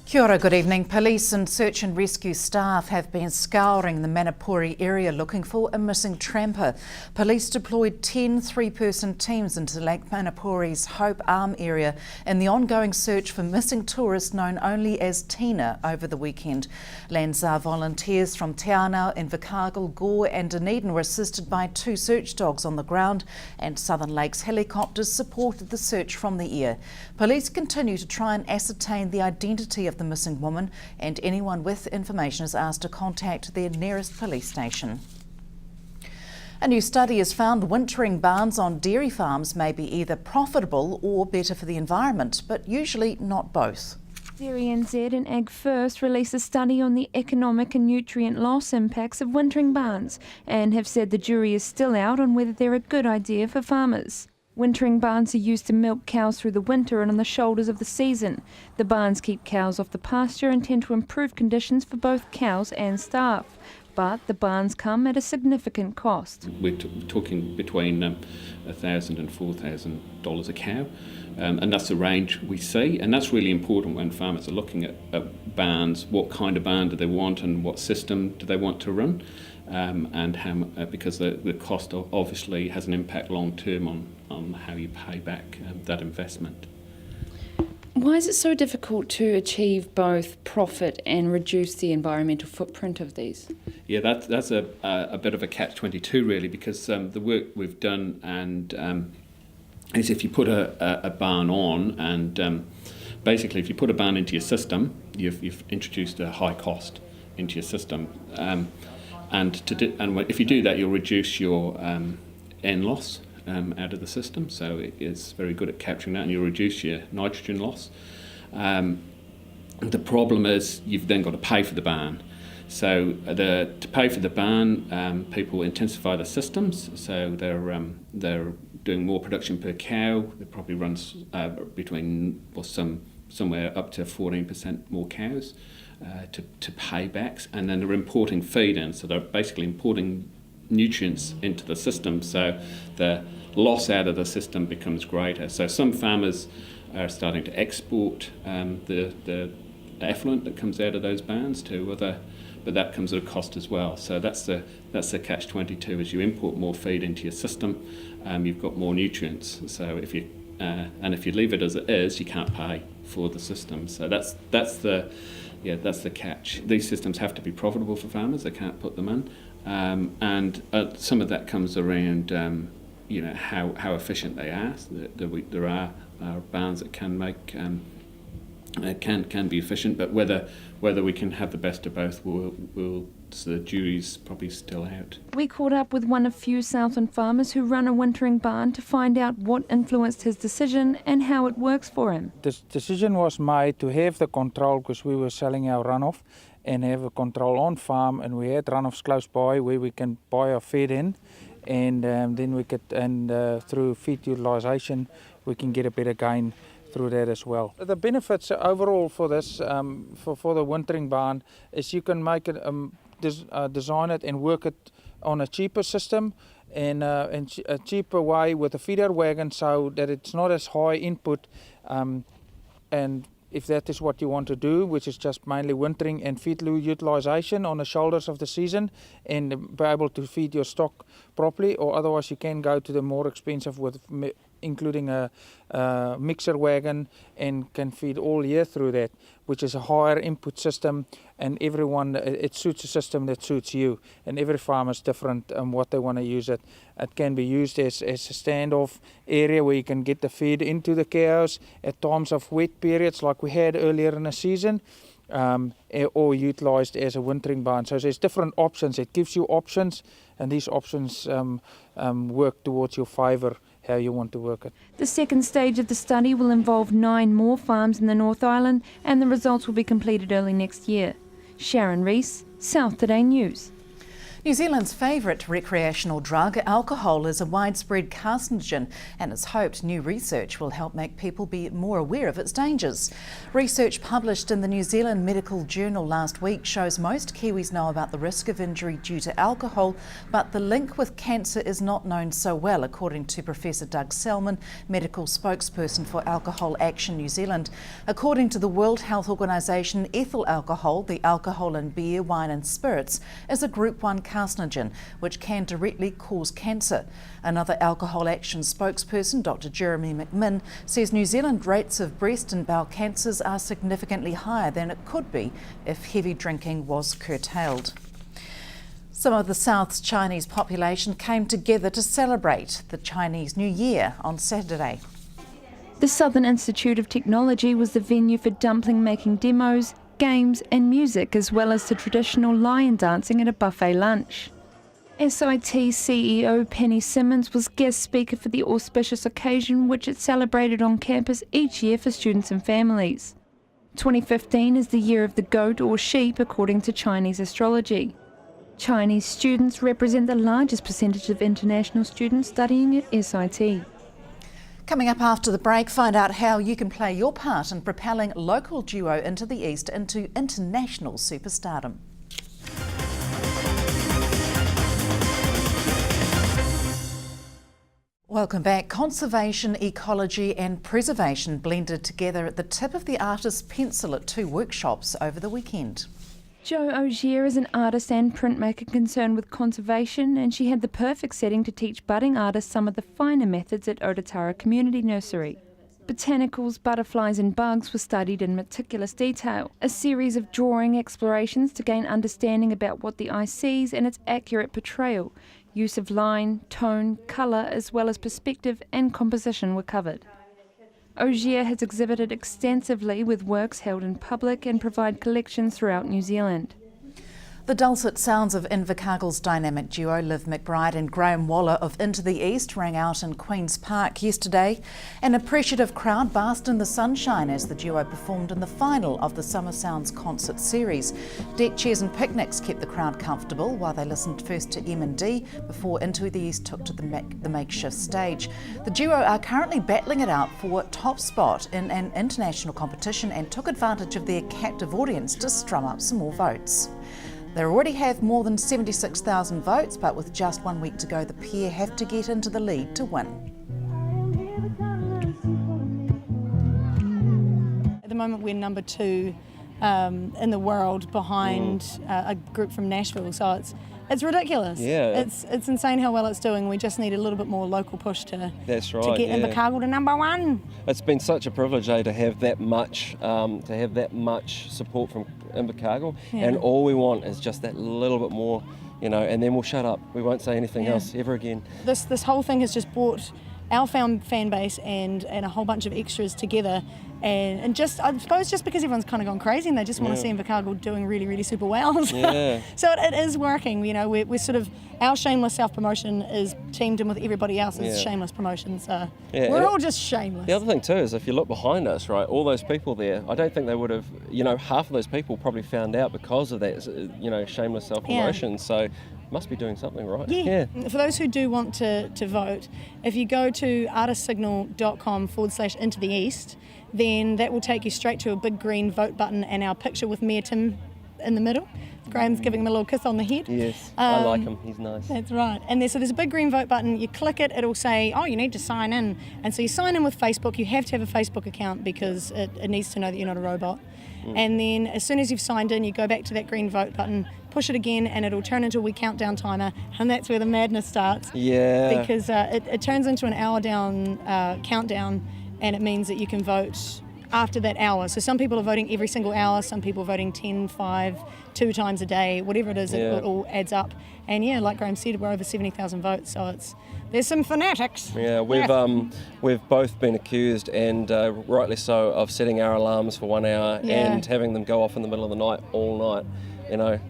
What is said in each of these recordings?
Kia ora, good evening. Police and search and rescue staff have been scouring the Manapuri area looking for a missing tramper. Police deployed 10 three-person teams into Lake Manapuri's Hope Arm area in the ongoing search for missing tourists known only as Tina over the weekend. Landsar volunteers from Te Anau, Invercargill, Gore and Dunedin were assisted by 2 search dogs on the ground, and Southern Lakes helicopters supported the search from the air. Police continue to try and ascertain the identity of the missing woman, and anyone with information is asked to contact their nearest police station. A new study has found wintering barns on dairy farms may be either profitable or better for the environment, but usually not both. Dairy NZ and Ag First released a study on the economic and nutrient loss impacts of wintering barns and have said the jury is still out on whether they're a good idea for farmers. Wintering barns are used to milk cows through the winter and on the shoulders of the season. The barns keep cows off the pasture and tend to improve conditions for both cows and staff. But the barns come at a significant cost. We're talking between $1,000 and $4,000 a cow, and that's the range we see, and that's really important when farmers are looking at barns. What kind of barn do they want and what system do they want to run, and how, because the cost obviously has an impact long term on how you pay back that investment. Why is it so difficult to achieve both profit and reduce the environmental footprint of these? Yeah, that's a bit of a catch-22 really, because the work we've done is if you put a barn on, and basically if you put a barn into your system, you've introduced a high cost into your system, and if you do that, you'll reduce your N loss out of the system, so it's very good at capturing that, and you'll reduce your nitrogen loss. The problem is you've then got to pay for the barn. So to pay for the barn, people intensify the systems, so they're doing more production per cow. It probably runs somewhere up to 14% more cows to paybacks, and then they're importing feed in, so they're basically importing nutrients into the system, so the loss out of the system becomes greater. So some farmers are starting to export the effluent that comes out of those barns to other, but that comes at a cost as well. So that's the catch-22. As you import more feed into your system, you've got more nutrients. So if you leave it as it is, you can't pay for the system. So that's the catch. These systems have to be profitable for farmers. They can't put them in. And some of that comes around, how efficient they are. There are barns that can make can be efficient, but whether we can have the best of both, the jury's probably still out. We caught up with one of few Southland farmers who run a wintering barn to find out what influenced his decision and how it works for him. The decision was made to have the control because we were selling our runoff, and have a control on farm, and we had runoffs close by where we can buy our feed in, and then we could, through feed utilisation, we can get a better gain through that as well. The benefits overall for this, for the wintering barn, is you can make it, design it and work it on a cheaper system and a cheaper way with a feeder wagon, so that it's not as high input, and if that is what you want to do, which is just mainly wintering and feed utilisation on the shoulders of the season, and be able to feed your stock properly, or otherwise you can go to the more expensive with including a mixer wagon, and can feed all year through that, which is a higher input system, and everyone, it suits a system that suits you, and every farm is different what they want to use it. It can be used as a standoff area where you can get the feed into the cows at times of wet periods like we had earlier in the season, or utilised as a wintering barn. So there's different options. It gives you options, and these options work towards your favour, how you want to work it. The second stage of the study will involve 9 more farms in the North Island, and the results will be completed early next year. Sharon Rees, South Today News. New Zealand's favourite recreational drug, alcohol, is a widespread carcinogen, and it's hoped new research will help make people be more aware of its dangers. Research published in the New Zealand Medical Journal last week shows most Kiwis know about the risk of injury due to alcohol, but the link with cancer is not known so well, according to Professor Doug Selman, medical spokesperson for Alcohol Action New Zealand. According to the World Health Organisation, ethyl alcohol, the alcohol in beer, wine and spirits, is a Group 1 carcinogen, which can directly cause cancer. Another Alcohol Action spokesperson, Dr. Jeremy McMinn, says New Zealand rates of breast and bowel cancers are significantly higher than it could be if heavy drinking was curtailed. Some of the South's Chinese population came together to celebrate the Chinese New Year on Saturday. The Southern Institute of Technology was the venue for dumpling making demos, games and music, as well as the traditional lion dancing at a buffet lunch. SIT CEO Penny Simmons was guest speaker for the auspicious occasion, which it celebrated on campus each year for students and families. 2015 is the year of the goat or sheep according to Chinese astrology. Chinese students represent the largest percentage of international students studying at SIT. Coming up after the break, find out how you can play your part in propelling local duo Into the East into international superstardom. Welcome back. Conservation, ecology and preservation blended together at the tip of the artist's pencil at 2 workshops over the weekend. Jo Ogier is an artist and printmaker concerned with conservation, and she had the perfect setting to teach budding artists some of the finer methods at Otatara Community Nursery. Botanicals, butterflies and bugs were studied in meticulous detail, a series of drawing explorations to gain understanding about what the eye sees and its accurate portrayal. Use of line, tone, colour as well as perspective and composition were covered. Ogier has exhibited extensively with works held in public and provide collections throughout New Zealand. The dulcet sounds of Invercargill's dynamic duo Liv McBride and Graham Waller of Into the East rang out in Queen's Park yesterday. An appreciative crowd basked in the sunshine as the duo performed in the final of the Summer Sounds concert series. Deck chairs and picnics kept the crowd comfortable while they listened first to M&D before Into the East took to the makeshift stage. The duo are currently battling it out for top spot in an international competition and took advantage of their captive audience to strum up some more votes. They already have more than 76,000 votes, but with just 1 week to go, the pair have to get into the lead to win. At the moment, we're number 2 in the world behind a group from Nashville, so it's ridiculous. Yeah. It's insane how well it's doing. We just need a little bit more local push to That's right, get Invercargill to number 1. It's been such a privilege to have that much support from Invercargill, and all we want is just that little bit more, and then we'll shut up. We won't say anything else ever again. This whole thing has just brought our fan base and a whole bunch of extras together, and just I suppose just because everyone's kind of gone crazy and they just want to see Invercargill doing really, really super well. So it is working. We're sort of, our shameless self-promotion is teamed in with everybody else's shameless promotion. So we're all just shameless. The other thing too is if you look behind us, right, all those people there, I don't think they would have, half of those people probably found out because of that, shameless self-promotion. So must be doing something right. Yeah. For those who do want to vote, if you go to artistsignal.com/into the east, then that will take you straight to a big green vote button and our picture with me and Tim in the middle. Graham's giving him a little kiss on the head. Yes, I like him, he's nice. That's right. And there's a big green vote button, you click it, it'll say, you need to sign in. And so you sign in with Facebook, you have to have a Facebook account because it needs to know that you're not a robot. And then as soon as you've signed in, you go back to that green vote button, push it again, and it'll turn into a wee countdown timer, and that's where the madness starts. Yeah. Because it turns into an hour down countdown, and it means that you can vote after that hour. So some people are voting every single hour, some people are voting 10, 5, 2 times a day, whatever it is, it all adds up. And like Graham said, we're over 70,000 votes, so there's some fanatics. Yeah, we've both been accused, and rightly so, of setting our alarms for 1 hour and having them go off in the middle of the night all night.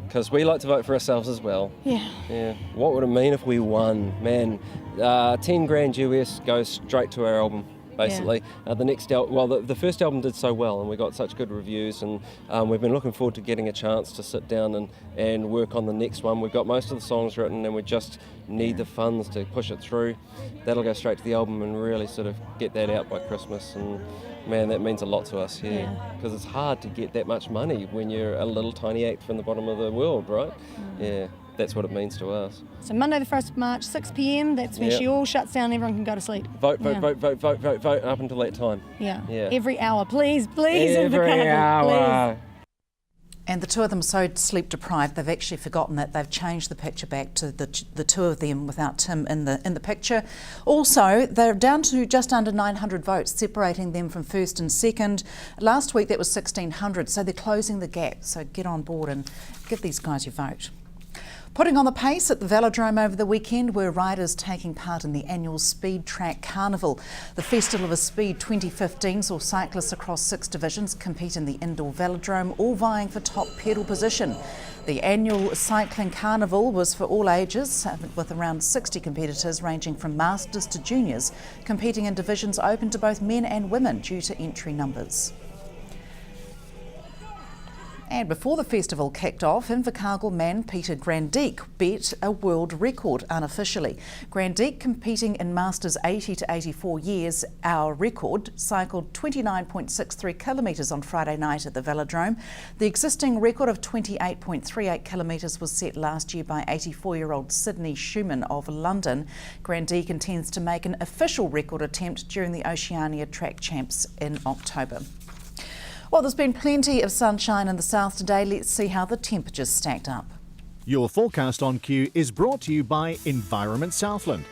Because we like to vote for ourselves as well. Yeah. What would it mean if we won? Man, 10 grand US goes straight to our album. basically. The next the first album did so well, and we got such good reviews, and we've been looking forward to getting a chance to sit down and work on the next one. We've got most of the songs written, and we just need the funds to push it through. That'll go straight to the album and really sort of get that out by Christmas, and man, that means a lot to us, because it's hard to get that much money when you're a little tiny act from the bottom of the world, right? Yeah, that's what it means to us. So Monday the 1st of March, 6 p.m, that's when she all shuts down, everyone can go to sleep. Vote up until that time. Yeah. Every hour, please, Every hour. Please. And the two of them so sleep deprived, they've actually forgotten that they've changed the picture back to the two of them without Tim in the picture. Also, they're down to just under 900 votes, separating them from first and second. Last week that was 1,600, so they're closing the gap. So get on board and give these guys your vote. Putting on the pace at the Velodrome over the weekend were riders taking part in the annual Speed Track Carnival. The Festival of Speed 2015 saw cyclists across 6 divisions compete in the indoor velodrome, all vying for top pedal position. The annual cycling carnival was for all ages, with around 60 competitors ranging from masters to juniors, competing in divisions open to both men and women due to entry numbers. And before the festival kicked off, Invercargill man Peter Grandique beat a world record unofficially. Grandique, competing in Masters 80 to 84 years, our record, cycled 29.63 kilometres on Friday night at the Velodrome. The existing record of 28.38 kilometres was set last year by 84-year-old Sydney Schumann of London. Grandique intends to make an official record attempt during the Oceania Track Champs in October. Well, there's been plenty of sunshine in the south today. Let's see how the temperatures stacked up. Your forecast on Q is brought to you by Environment Southland.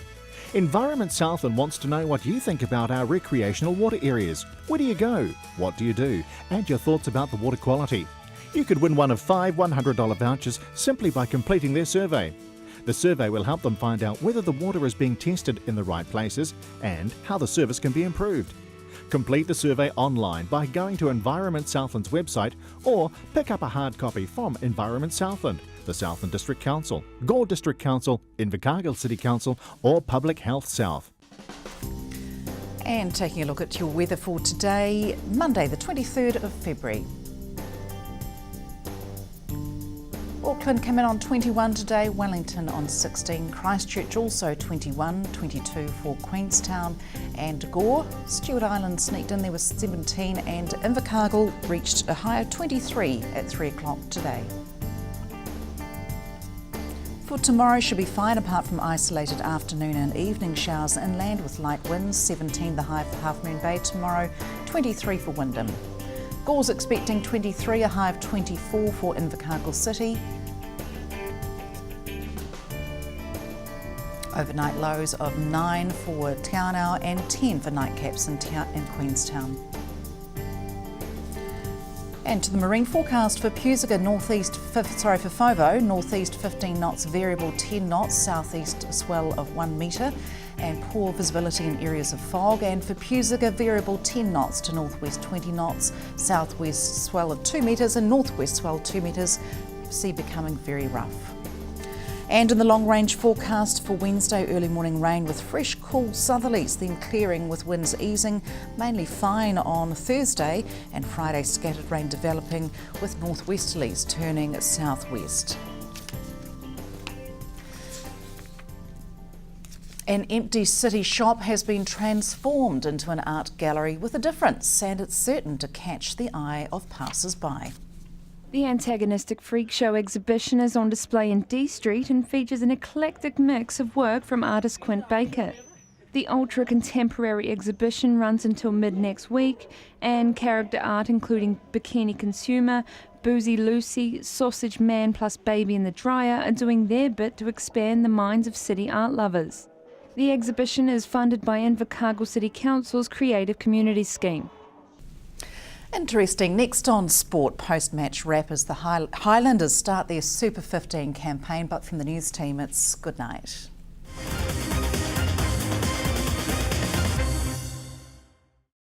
Environment Southland wants to know what you think about our recreational water areas. Where do you go? What do you do? And your thoughts about the water quality. You could win one of 5 $100 vouchers simply by completing their survey. The survey will help them find out whether the water is being tested in the right places and how the service can be improved. Complete the survey online by going to Environment Southland's website or pick up a hard copy from Environment Southland, the Southland District Council, Gore District Council, Invercargill City Council or Public Health South. And taking a look at your weather for today, Monday the 23rd of February. Auckland came in on 21 today, Wellington on 16, Christchurch also 21, 22 for Queenstown and Gore. Stewart Island sneaked in there with 17 and Invercargill reached a high of 23 at 3 o'clock today. For tomorrow should be fine apart from isolated afternoon and evening showers inland with light winds, 17 the high for Half Moon Bay tomorrow, 23 for Wyndham. Gore's expecting 23, a high of 24 for Invercargill City. Overnight lows of 9 for Taonau and 10 for nightcaps in Queenstown. And to the marine forecast for Pusiga, for Fovo, northeast 15 knots, variable 10 knots, southeast swell of 1 metre and poor visibility in areas of fog. And for Pusiga, variable 10 knots to northwest 20 knots, southwest swell of 2 metres and northwest swell 2 metres, sea becoming very rough. And in the long-range forecast for Wednesday, early morning rain with fresh, cool southerlies, then clearing with winds easing, mainly fine on Thursday, and Friday scattered rain developing with northwesterlies turning southwest. An empty city shop has been transformed into an art gallery with a difference, and it's certain to catch the eye of passers-by. The Antagonistic Freak Show exhibition is on display in D Street and features an eclectic mix of work from artist Quint Baker. The ultra-contemporary exhibition runs until mid-next week, and character art including Bikini Consumer, Boozy Lucy, Sausage Man plus Baby in the Dryer are doing their bit to expand the minds of city art lovers. The exhibition is funded by Invercargill City Council's Creative Communities scheme. Interesting. Next on sport, post-match wrap as the Highlanders start their Super 15 campaign, but from the news team it's good night.